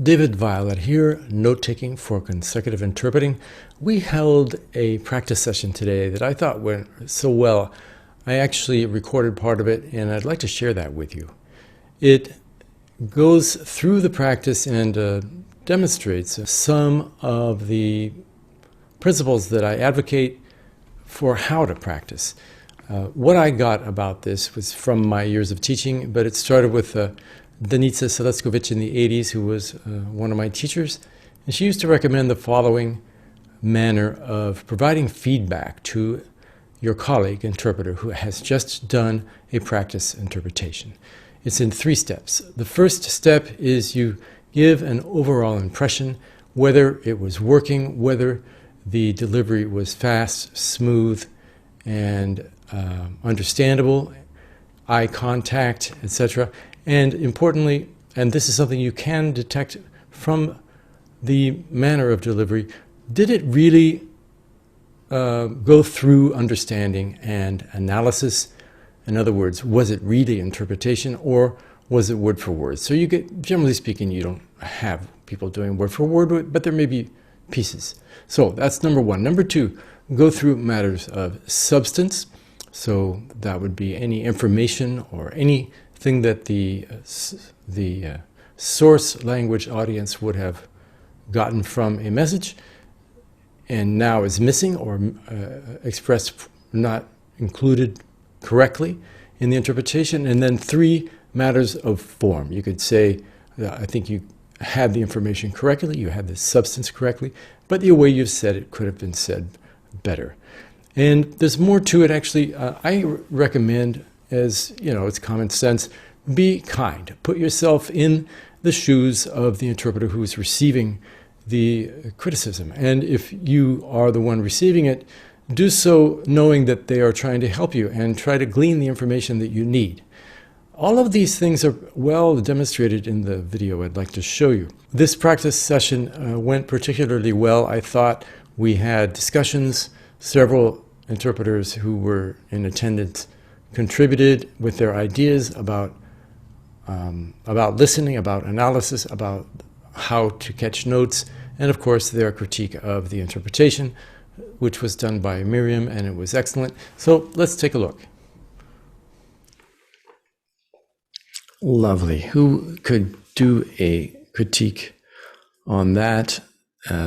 David Violet here, note-taking for consecutive interpreting. We held a practice session today that I thought went so well. I actually recorded part of it, and I'd like to share that with you. It goes through the practice and demonstrates some of the principles that I advocate for how to practice. What I got about this was from my years of teaching, but it started with Danica Seleskovich in the 80s, who was one of my teachers, and she used to recommend the following manner of providing feedback to your colleague interpreter who has just done a practice interpretation. It's in 3 steps. The first step is you give an overall impression, whether it was working, whether the delivery was fast, smooth, and understandable, eye contact, etc. And importantly, and this is something you can detect from the manner of delivery, did it really go through understanding and analysis? In other words, was it really interpretation or was it word for word? So you get, generally speaking, you don't have people doing word for word, but there may be pieces. So that's number 1. Number 2, go through matters of substance. So that would be any information or anything that the source language audience would have gotten from a message and now is missing or expressed, not included correctly in the interpretation. And then 3, matters of form. You could say, I think you had the information correctly, you had the substance correctly, but the way you've said it could have been said better. And there's more to it, actually. I recommend, as you know, it's common sense, be kind. Put yourself in the shoes of the interpreter who is receiving the criticism. And if you are the one receiving it, do so knowing that they are trying to help you and try to glean the information that you need. All of these things are well demonstrated in the video I'd like to show you. This practice session went particularly well. I thought we had discussions. Several interpreters who were in attendance contributed with their ideas about listening, about analysis, about how to catch notes, and of course their critique of the interpretation, which was done by Miriam, and it was excellent. So let's take a look. Lovely. Who could do a critique on that?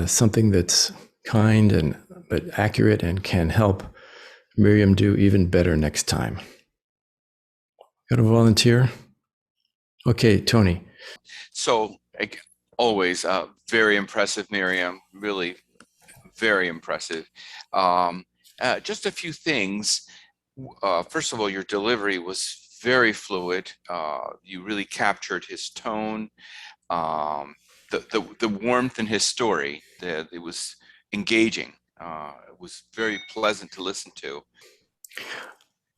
Something that's kind but accurate and can help Miriam do even better next time. Got a volunteer? Okay, Tony. So, like always, very impressive, Miriam. Really, very impressive. Just a few things. First of all, your delivery was very fluid. You really captured his tone, the warmth in his story. It was engaging. It was very pleasant to listen to.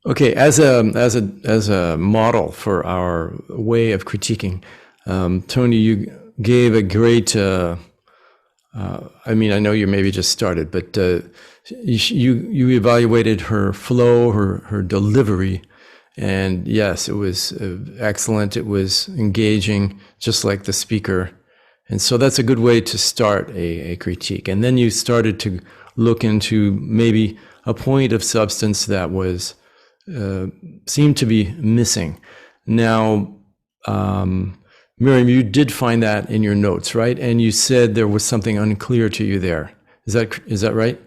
Okay, as a model for our way of critiquing, Tony, you gave a great. I mean, I know you maybe just started, but you evaluated her flow, her delivery, and yes, it was excellent. It was engaging, just like the speaker. And so that's a good way to start a critique. And then you started to look into maybe a point of substance that was seemed to be missing. Now, Miriam, you did find that in your notes, right? And you said there was something unclear to you there. Is that right?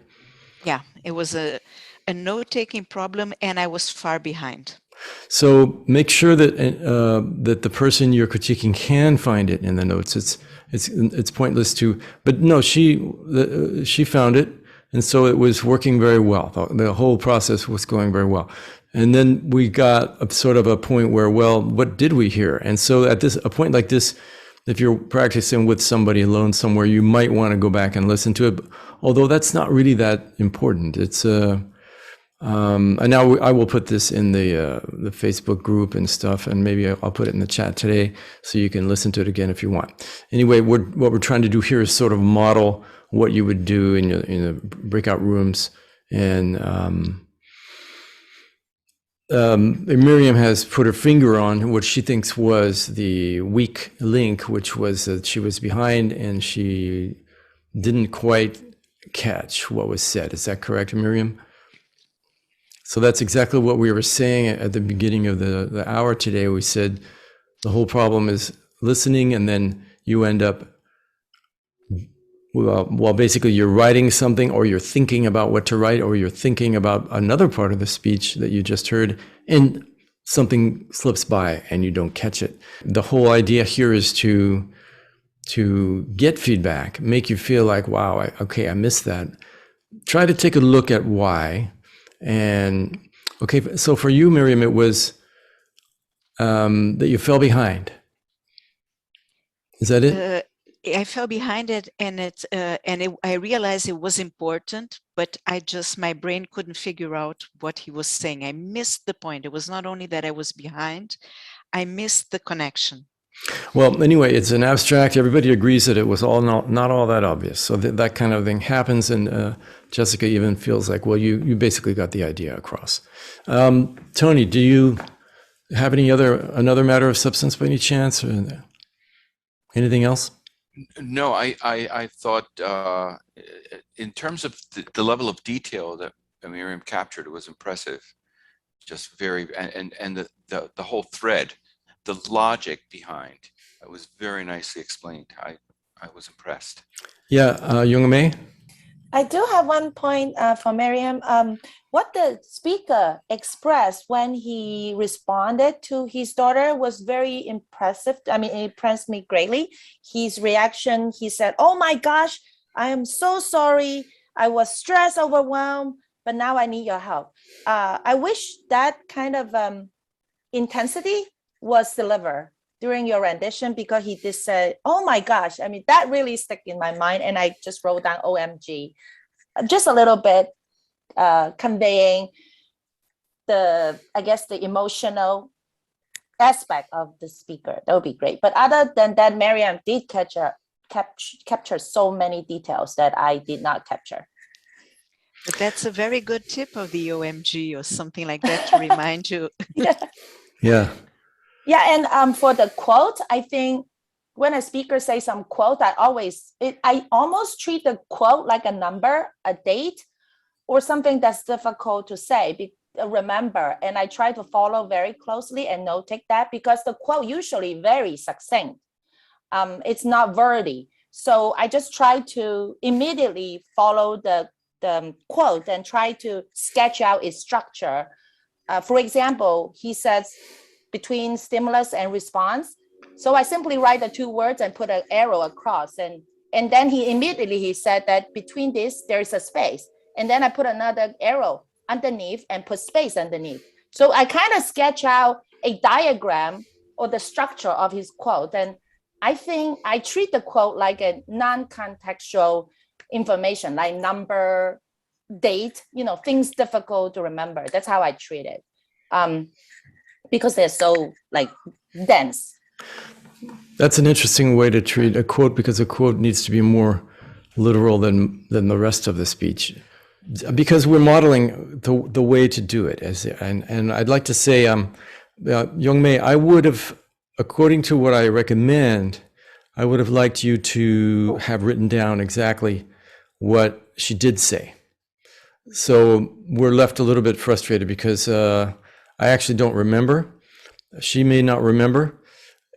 Yeah, it was a note-taking problem, and I was far behind. So make sure that that the person you're critiquing can find it in the notes. It's pointless to, but no, she found it, and so it was working very well. The whole process was going very well. And then we got a sort of a point where, well, what did we hear? And so at a point like this, if you're practicing with somebody alone somewhere, you might want to go back and listen to it. Although that's not really that important. It's and now I will put this in the Facebook group and stuff, and maybe I'll put it in the chat today so you can listen to it again if you want. Anyway, what we're trying to do here is sort of model what you would do in the breakout rooms, and Miriam has put her finger on what she thinks was the weak link, which was that she was behind and she didn't quite catch what was said. Is that correct, Miriam? So that's exactly what we were saying at the beginning of the hour today. We said the whole problem is listening, and then you end up, well, basically you're writing something, or you're thinking about what to write, or you're thinking about another part of the speech that you just heard, and something slips by and you don't catch it. The whole idea here is to get feedback, make you feel like, wow, I missed that. Try to take a look at why. And okay, so for you, Miriam, it was that you fell behind. Is that it? I fell behind it, and I realized it was important, but my brain couldn't figure out what he was saying. I missed the point. It was not only that I was behind, I missed the connection. Well, anyway, it's an abstract. Everybody agrees that it was all not all that obvious. So that kind of thing happens, and Jessica even feels like, well, you basically got the idea across. Tony, do you have another matter of substance by any chance, or anything else? No, I thought in terms of the level of detail that Miriam captured, it was impressive. Just very, and the whole thread, the logic behind, it was very nicely explained. I was impressed. Yeah, Young Mei? I do have one point for Miriam. What the speaker expressed when he responded to his daughter was very impressive. I mean, it impressed me greatly. His reaction, he said, "Oh my gosh, I am so sorry. I was stressed, overwhelmed, but now I need your help." I wish that kind of intensity was delivered during your rendition, because he did say, "Oh my gosh." I mean, that really stuck in my mind, and I just wrote down OMG, just a little bit, conveying the emotional aspect of the speaker. That would be great. But other than that, Miriam did capture so many details that I did not capture. But that's a very good tip of the OMG or something like that to remind you. Yeah. Yeah, and for the quote, I think when a speaker says some quote, I almost treat the quote like a number, a date, or something that's difficult to say, remember. And I try to follow very closely and notate that, because the quote usually very succinct. It's not wordy. So I just try to immediately follow the quote and try to sketch out its structure. For example, he says, between stimulus and response. So I simply write the two words and put an arrow across. And then he said that between this, there is a space. And then I put another arrow underneath and put space underneath. So I kind of sketch out a diagram or the structure of his quote. And I think I treat the quote like a non-contextual information, like number, date, things difficult to remember. That's how I treat it. Because they're so dense. That's an interesting way to treat a quote, because a quote needs to be more literal than the rest of the speech, because we're modeling the way to do it. And I'd like to say, Young Mei, I would have, according to what I recommend, I would have liked you to have written down exactly what she did say. So we're left a little bit frustrated because I actually don't remember. She may not remember.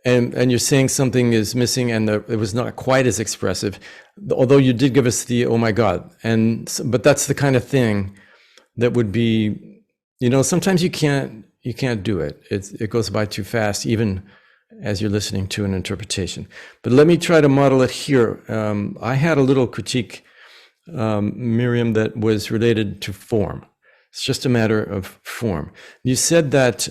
And you're saying something is missing, and it was not quite as expressive, although you did give us the, oh my God. But that's the kind of thing that would be, sometimes you can't do it. It goes by too fast, even as you're listening to an interpretation. But let me try to model it here. I had a little critique, Miriam, that was related to form. It's just a matter of form. You said that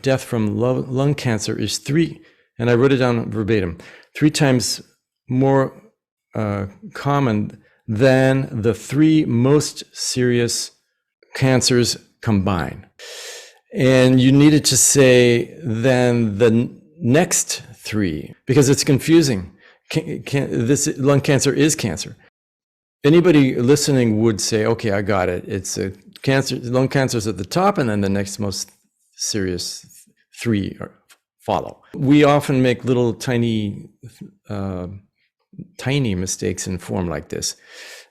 death from lung cancer is 3, and I wrote it down verbatim, 3 times more common than the 3 most serious cancers combined. And you needed to say than the next 3, because it's confusing. This lung cancer is cancer. Anybody listening would say, okay, I got it. It's a cancer, lung cancer is at the top, and then the next most serious three follow. We often make little tiny mistakes in form like this.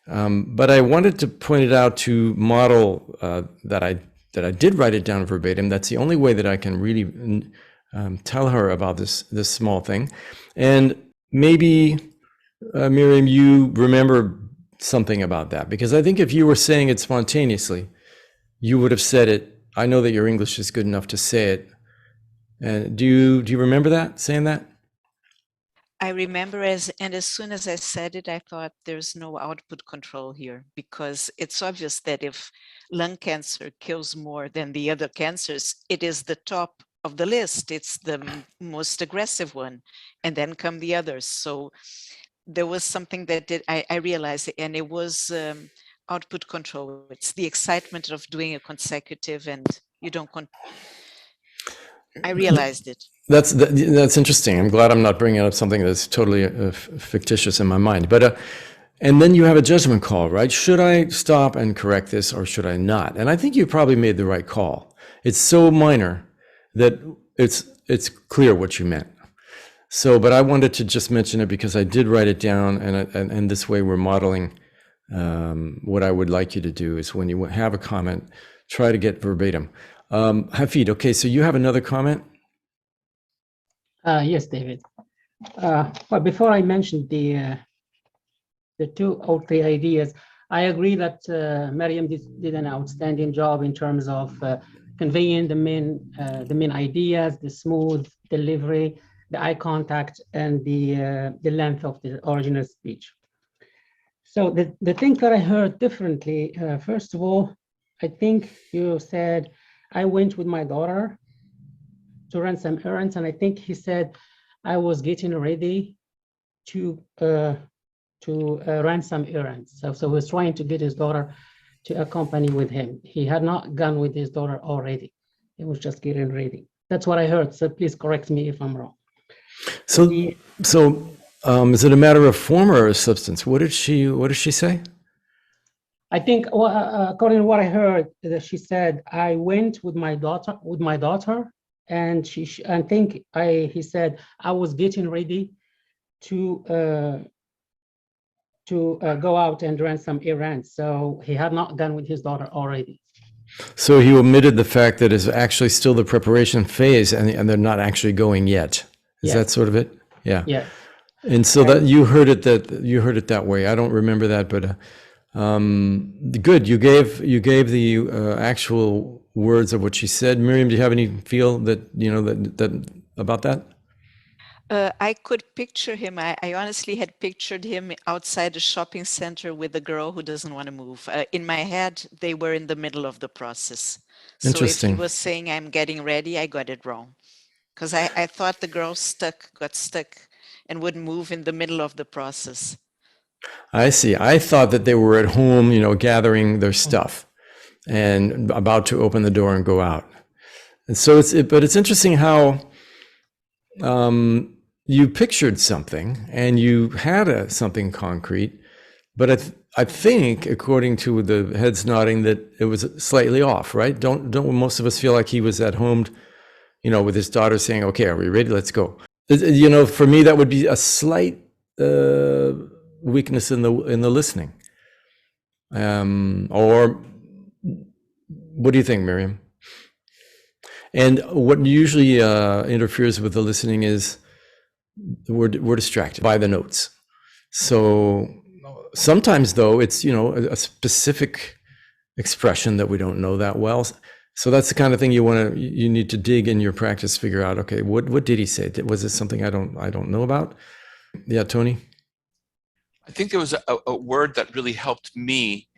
But I wanted to point it out to model that I did write it down verbatim. That's the only way that I can really tell her about this small thing. And maybe, Miriam, you remember something about that, because I think if you were saying it spontaneously, you would have said it. I know that your English is good enough to say it. And do you remember that, saying that? I remember as soon as I said it, I thought there's no output control here, because it's obvious that if lung cancer kills more than the other cancers, it is the top of the list. It's the most aggressive one, and then come the others. So there was something that I realized, and it was output control. It's the excitement of doing a consecutive, and you don't. I realized it. That's interesting. I'm glad I'm not bringing up something that's totally fictitious in my mind. But and then you have a judgment call, right? Should I stop and correct this, or should I not? And I think you probably made the right call. It's so minor that it's clear what you meant. So, but I wanted to just mention it because I did write it down, and this way we're modeling what I would like you to do is when you have a comment, try to get verbatim. Hafid, okay, so you have another comment? Yes, David. Well, before I mentioned the 2 or 3 ideas, I agree that Miriam did an outstanding job in terms of conveying the main ideas, the smooth delivery, the eye contact, and the length of the original speech. So the thing that I heard differently, first of all, I think you said, I went with my daughter to run some errands, and I think he said I was getting ready to run some errands. So he was trying to get his daughter to accompany with him. He had not gone with his daughter already. He was just getting ready. That's what I heard. So please correct me if I'm wrong. So is it a matter of form or a substance? What did she say? I think, according to what I heard, that she said, I went with my daughter, and he said I was getting ready to go out and run some errands. So he had not gone with his daughter already. So he omitted the fact that it's actually still the preparation phase, and they're not actually going yet. Is that sort of it? Yeah. Yeah. And so that you heard it that way. I don't remember that, but good. You gave the actual words of what she said. Miriam, do you have any feel that that about that? I could picture him. I honestly had pictured him outside a shopping center with a girl who doesn't want to move. In my head, they were in the middle of the process. Interesting. So if he was saying, I'm getting ready, I got it wrong. Because I thought the girl got stuck and wouldn't move in the middle of the process. I see. I thought that they were at home, gathering their stuff and about to open the door and go out. And so but it's interesting how you pictured something and you had something concrete, but I think, according to the heads nodding, that it was slightly off, right? Don't most of us feel like he was at home, with his daughter saying, "Okay, are we ready? Let's go." For me, that would be a slight weakness in the listening. Or what do you think, Miriam? And what usually interferes with the listening is we're distracted by the notes. So sometimes, though, it's a specific expression that we don't know that well. So that's the kind of thing you need to dig in your practice, figure out, okay, what did he say? Was it something I don't know about? Yeah, Tony? I think there was a word that really helped me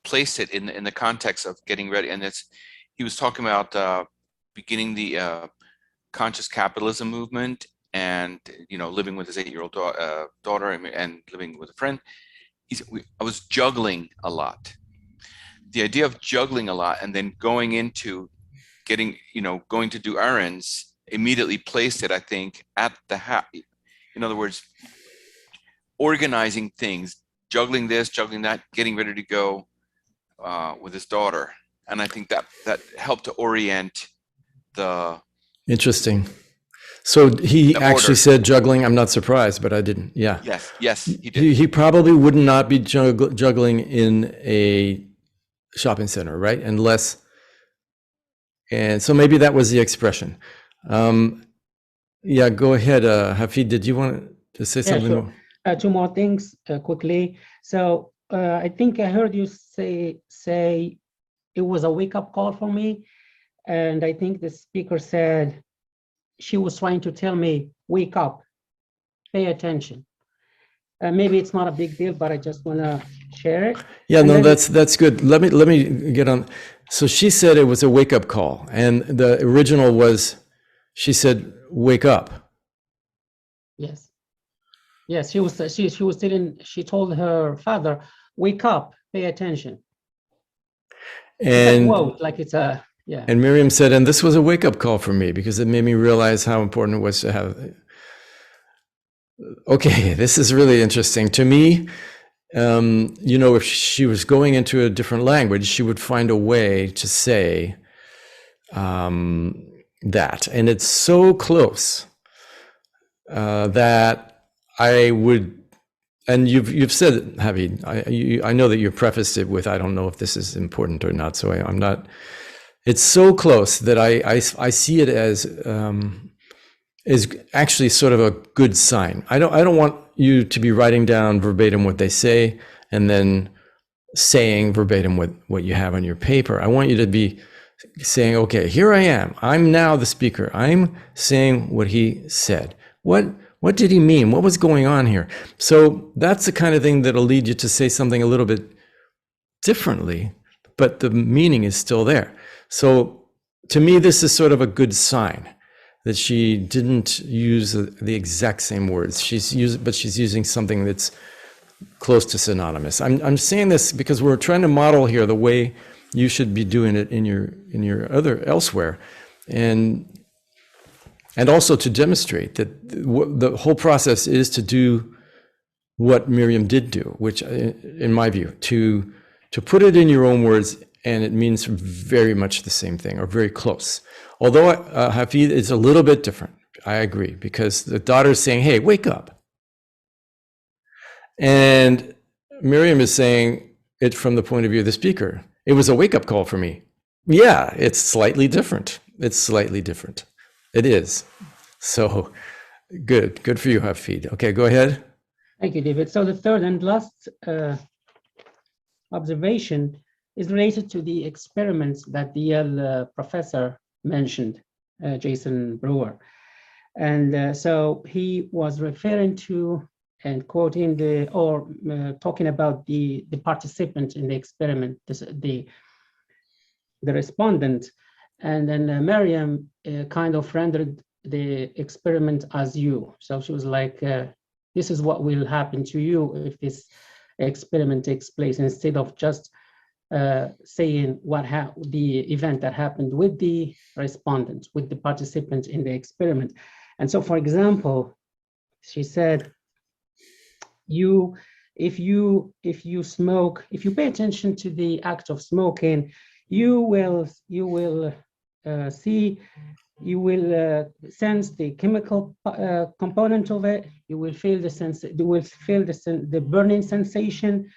place it in the context of getting ready, and he was talking about beginning the conscious capitalism movement, and living with his 8-year-old daughter and living with a friend. I was juggling a lot. The idea of juggling a lot and then going into going to do errands immediately placed it, I think, at the house. In other words, organizing things, juggling this, juggling that, getting ready to go with his daughter. And I think that helped to orient the Interesting. So he actually order. said juggling. I'm not surprised, but I didn't. Yeah. Yes, he did. He probably would not be juggling in a shopping center, right? Unless, and so maybe that was the expression. Yeah, go ahead, Hafid. Did you want to say something sure. more? Two more things quickly. So I think I heard you say it was a wake-up call for me, and I think the speaker said she was trying to tell me, wake up, pay attention. Maybe it's not a big deal, but I just want to share it. Yeah, And no, then- that's good. Let me get on. So she said it was a wake-up call, and the original was, she said, wake up. Yes. Yes, she was telling, she told her father, wake up, pay attention. And Whoa, like it's a, yeah. And Miriam said, and this was a wake-up call for me because it made me realize how important it was to have. Okay, this is really interesting. To me, you know, if she was going into a different language, she would find a way to say that. And it's so close that I would, and you've said it, Javi, I know that you prefaced it with, I don't know if this is important or not, so I'm not. It's so close that I see it as is actually sort of a good sign. I don't want you to be writing down verbatim what they say and then saying verbatim what you have on your paper. I want you to be saying, okay, here I am. I'm now the speaker. I'm saying what he said. What did he mean? What was going on here? So that's the kind of thing that'll lead you to say something a little bit differently, but the meaning is still there. So to me, this is sort of a good sign that she didn't use the exact same words. She's using something that's close to synonymous. I'm saying this because we're trying to model here the way you should be doing it in your elsewhere, and also to demonstrate that the whole process is to do what Miriam did do, which, in my view, to put it in your own words. And it means very much the same thing, or very close. Although Hafid is a little bit different, I agree, because the daughter's saying, hey, wake up. And Miriam is saying it from the point of view of the speaker. It was a wake-up call for me. Yeah, it's slightly different. It's slightly different. It is. So good for you, Hafid. Okay, go ahead. Thank you, David. So the third and last observation is related to the experiments that the Yale professor mentioned, Jason Brewer. And so he was referring to and quoting talking about the participant in the experiment, the respondent. And then Miriam kind of rendered the experiment as you. So she was like, this is what will happen to you if this experiment takes place, instead of just saying the event that happened with the respondent, with the participant in the experiment. And so, for example, she said, if you smoke, if you pay attention to the act of smoking, you will sense the chemical component of it. You will feel the burning sensation,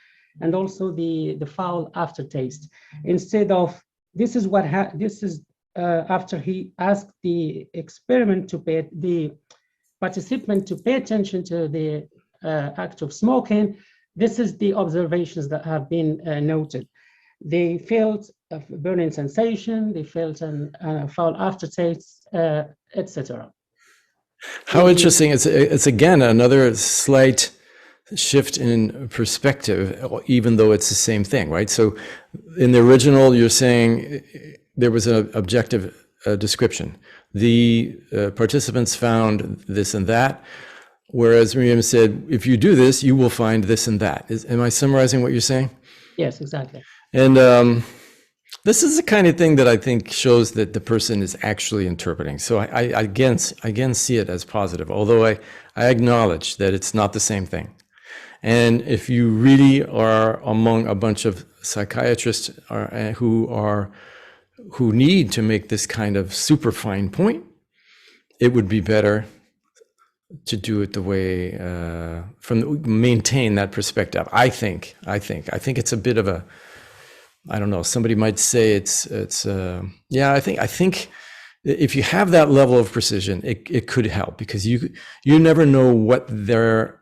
and also the foul aftertaste. Instead of, this is after he asked the participant to pay attention to the act of smoking. This is the observations that have been noted. They felt a burning sensation, they felt a foul aftertaste, etc. How interesting. It's again another slight shift in perspective, even though it's the same thing, right? So in the original, you're saying there was an objective description. The participants found this and that, whereas Miriam said, if you do this, you will find this and that. Am I summarizing what you're saying? Yes, exactly. And this is the kind of thing that I think shows that the person is actually interpreting. So I again see it as positive, although I acknowledge that it's not the same thing. And if you really are among a bunch of psychiatrists who are who need to make this kind of super fine point, it would be better to do it the way maintain that perspective. I think it's a bit of a, I don't know, somebody might say it's yeah, I think if you have that level of precision, it could help, because you never know what their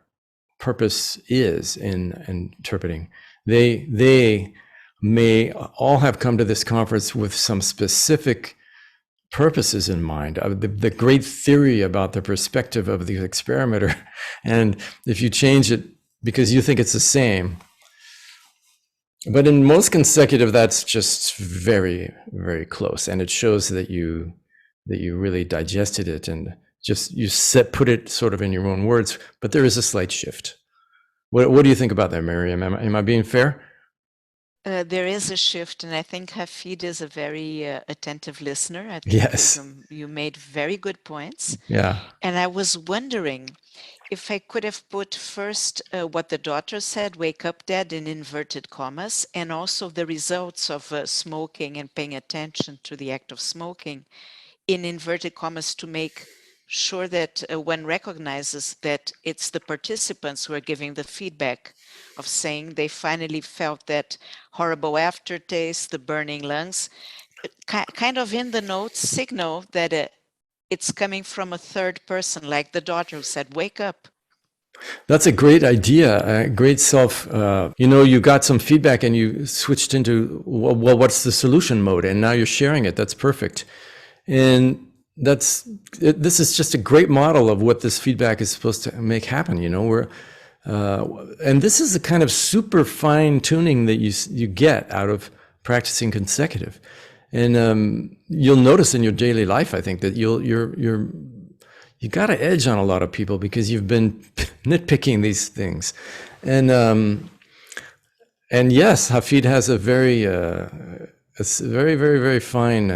purpose is in interpreting. They may all have come to this conference with some specific purposes in mind, the great theory about the perspective of the experimenter. And if you change it because you think it's the same, but in most consecutive, that's just very, very close. And it shows that you really digested it and just put it sort of in your own words, but there is a slight shift. What do you think about that, Miriam? Am I being fair? There is a shift, and I think Hafid is a very attentive listener. I think Yes. you made very good points. Yeah. And I was wondering if I could have put first what the daughter said, wake up dead, in inverted commas, and also the results of smoking and paying attention to the act of smoking in inverted commas, to make sure that one recognizes that it's the participants who are giving the feedback of saying they finally felt that horrible aftertaste, the burning lungs, kind of in the notes signal that it's coming from a third person, like the daughter who said, wake up. That's a great idea, great you got some feedback and you switched into, well, what's the solution mode? And now you're sharing it. That's perfect. And this is just a great model of what this feedback is supposed to make happen. And this is the kind of super fine tuning that you get out of practicing consecutive. And you'll notice in your daily life, I think, that you got an edge on a lot of people because you've been nitpicking these things. And yes, Hafid has a very, very, very fine.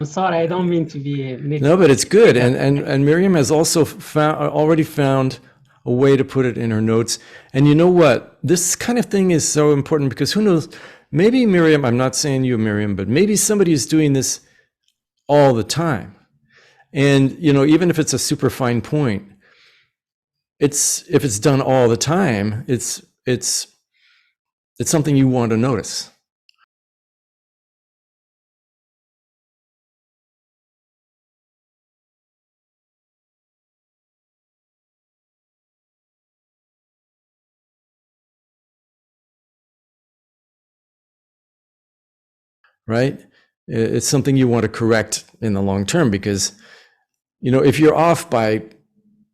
I'm sorry, I don't mean to be. No, but it's good. And Miriam has also already found a way to put it in her notes. And you know what? This kind of thing is so important, because who knows? Maybe Miriam, I'm not saying you, Miriam, but maybe somebody is doing this all the time. And, even if it's a super fine point, if it's done all the time, it's something you want to notice. Right? It's something you want to correct in the long term, because, if you're off by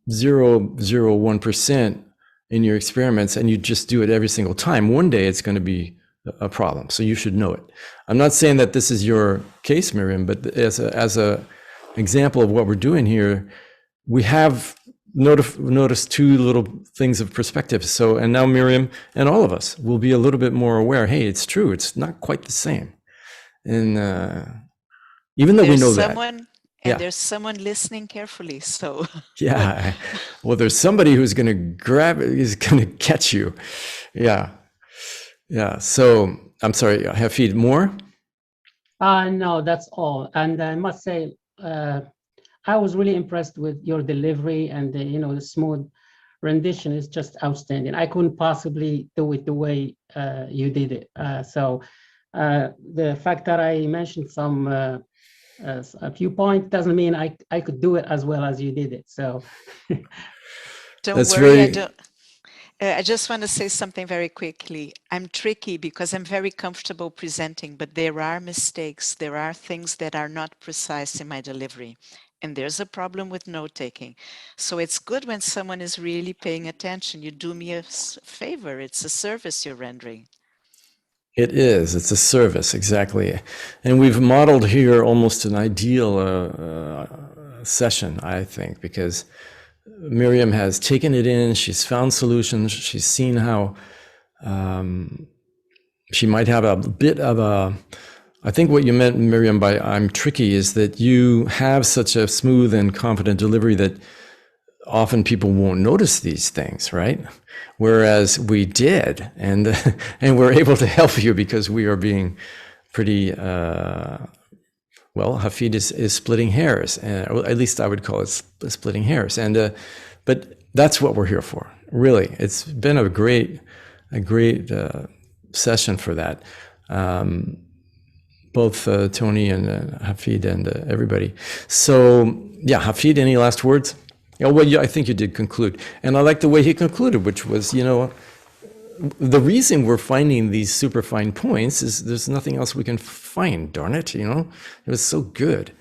0.01% in your experiments and you just do it every single time, one day it's going to be a problem. So you should know it. I'm not saying that this is your case, Miriam, but as a example of what we're doing here, we have noticed two little things of perspective. So, and now Miriam and all of us will be a little bit more aware. Hey, it's true. It's not quite the same. And even though we know that, and there's someone listening carefully. So yeah, well, there's somebody who's going to grab it, is going to catch you. Yeah. So I'm sorry, Hafid, more? No, that's all. And I must say, I was really impressed with your delivery, and the smooth rendition is just outstanding. I couldn't possibly do it the way you did it. So the fact that I mentioned a few points doesn't mean I could do it as well as you did it. So don't worry. I just want to say something very quickly. I'm tricky because I'm very comfortable presenting, but there are mistakes. There are things that are not precise in my delivery. And there's a problem with note-taking. So it's good when someone is really paying attention. You do me a favor. It's a service you're rendering. It is. It's a service, exactly. And we've modeled here almost an ideal session, I think, because Miriam has taken it in, she's found solutions, she's seen how she might have a bit of a, I think what you meant, Miriam, by I'm tricky is that you have such a smooth and confident delivery that often people won't notice these things, right? Whereas we did, and we're able to help you because we are being pretty well, Hafid is splitting hairs, or at least I would call it splitting hairs. And but that's what we're here for. Really, it's been a great session for that. Both Tony and Hafid and everybody. So yeah, Hafid, any last words? Yeah, well, I think you did conclude, and I like the way he concluded, which was, the reason we're finding these super fine points is there's nothing else we can find, darn it, It was so good.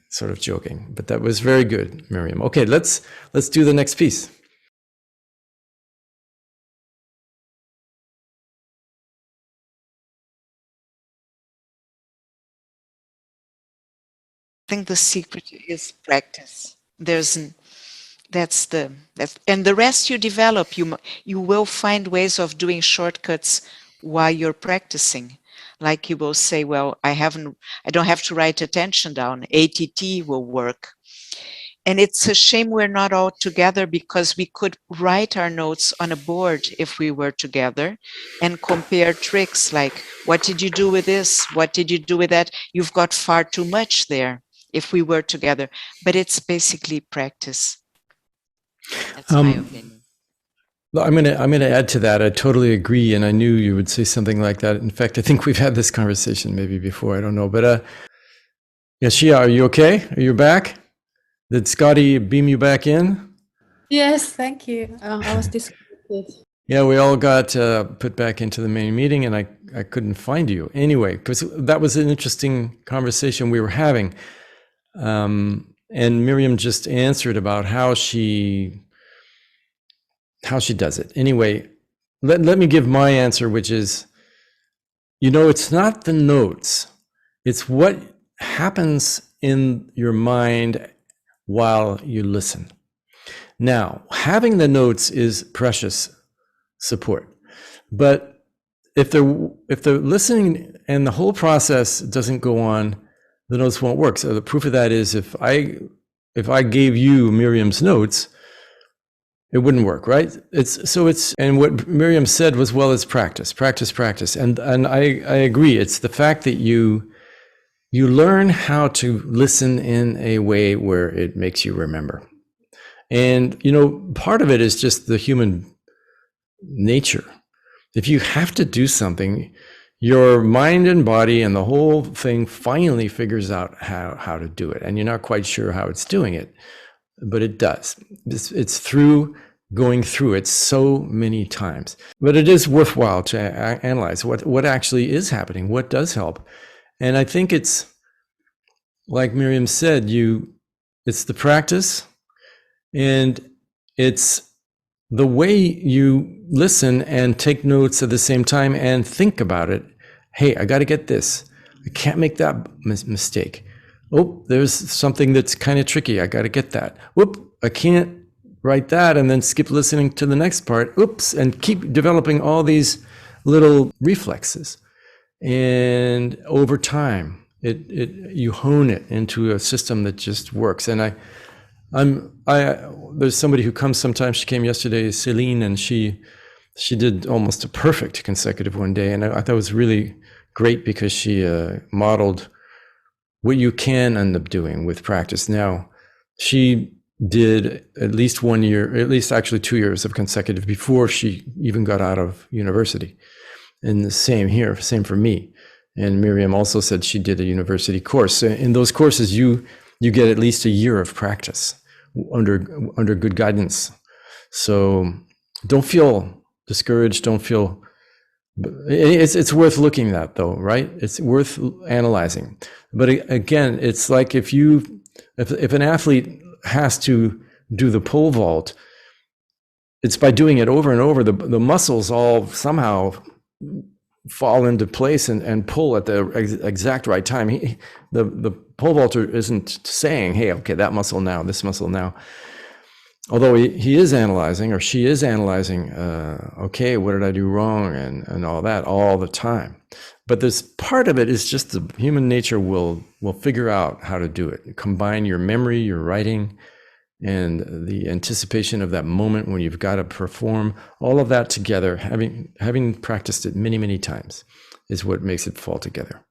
Sort of joking, but that was very good, Miriam. Okay, let's do the next piece. I think the secret is practice. And the rest you develop. You will find ways of doing shortcuts while you're practicing. Like you will say, well, I don't have to write attention down. ATT will work. And it's a shame we're not all together, because we could write our notes on a board if we were together and compare tricks like, what did you do with this? What did you do with that? You've got far too much there if we were together. But it's basically practice. That's my opinion. I'm gonna add to that. I totally agree, and I knew you would say something like that. In fact, I think we've had this conversation maybe before. I don't know, but yeah, Shia, are you okay? Are you back? Did Scotty beam you back in? Yes, thank you. I was disconnected. Yeah, we all got put back into the main meeting, and I couldn't find you. Anyway, because that was an interesting conversation we were having. And Miriam just answered about how she does it. Anyway, let me give my answer, which is, it's not the notes. It's what happens in your mind while you listen. Now, having the notes is precious support. But if the listening and the whole process doesn't go on, the notes won't work. So the proof of that is if I gave you Miriam's notes, it wouldn't work, right? And what Miriam said was, well, it's practice. And I agree. It's the fact that you learn how to listen in a way where it makes you remember. And, part of it is just the human nature. If you have to do something, your mind and body and the whole thing finally figures out how to do it. And you're not quite sure how it's doing it, but it does. It's through going through it so many times. But it is worthwhile to analyze what actually is happening, what does help. And I think it's, like Miriam said, it's the practice, and it's the way you listen and take notes at the same time and think about it. Hey, I got to get this. I can't make that mistake. Oh, there's something that's kind of tricky. I got to get that. Whoop, I can't write that and then skip listening to the next part. Oops, and keep developing all these little reflexes. And over time, you hone it into a system that just works. And there's somebody who comes sometimes. She came yesterday, Celine, and she did almost a perfect consecutive one day. And I thought it was really great because she modeled what you can end up doing with practice. Now, she did at least 1 year, at least actually 2 years of consecutive before she even got out of university. And the same here, same for me. And Miriam also said she did a university course. In those courses, you get at least a year of practice under good guidance. So don't feel discouraged. Don't feel. It's worth looking at, though, right? It's worth analyzing. But again, it's like if an athlete has to do the pole vault, it's by doing it over and over. The muscles all somehow fall into place and pull at the exact right time. The pole vaulter isn't saying, hey, okay, that muscle now, this muscle now. Although he is analyzing, or she is analyzing, okay, what did I do wrong, and all that all the time. But this part of it is just the human nature will figure out how to do it. Combine your memory, your writing, and the anticipation of that moment when you've got to perform, all of that together, having practiced it many, many times, is what makes it fall together.